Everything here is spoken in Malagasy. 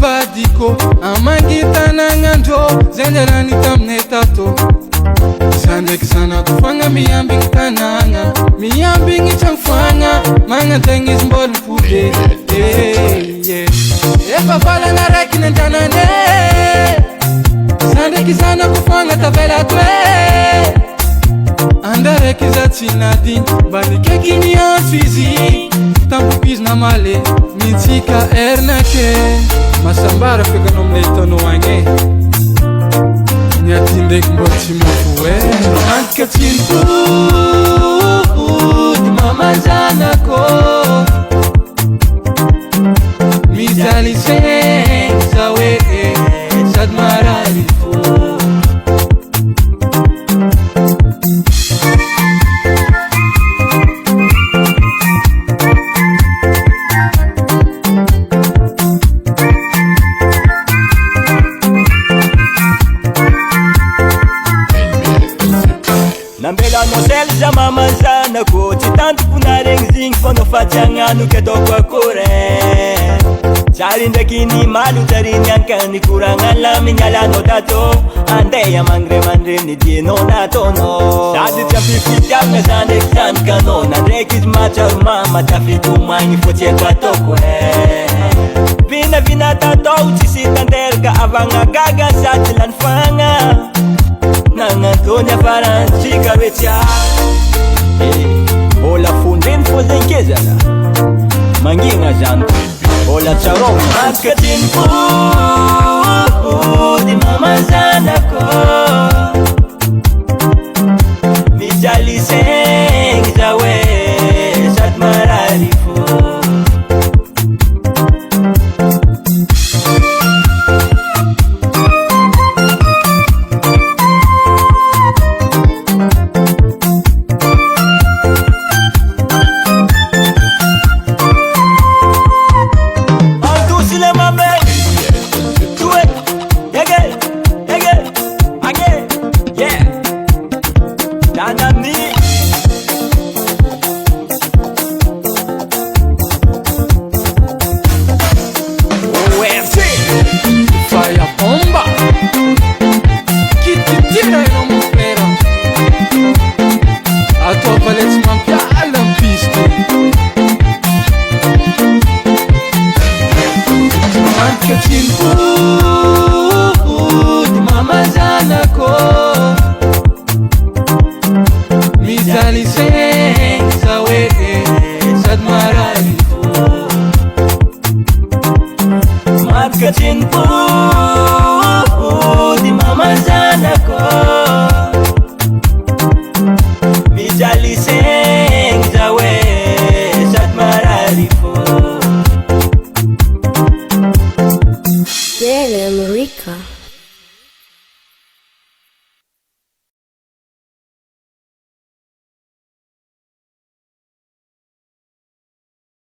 ambadiko amangitanangandro zenderani tamne tato sandeki sana kufanga miyambingi tananga miyambingi changfanga manga tengis mbol fude efa fala na raki nanjanane sandeki sana kufanga tavela twe andareki za tsinadin banike gini anfizi tampupis na male mitsika ernake masambara fekanom leitono ange nyatindeki mbotsi mofue antika tsintud mamazanako mizaliseng zawe sad mararifo Nambela no sel za mama zana ko ti tanto punareng zing fono facianganu ke dokwa kore Jari ndakini malu tarini ankani kurangan la minyala no dato ande ya mangre ni di no dato no Sadi chapi fitiak na zande ksan kanona rekis machar mama tafi kumangi foche kwa toko Vina vina tato uchisitander ka avanga gaga satilan fanga Nangantonya parang chika becha Bola fundin full kezala Manginga janto Bola charong Makatin po Di mamazana ko Mijali seng zawe Sat mararifo Makatin po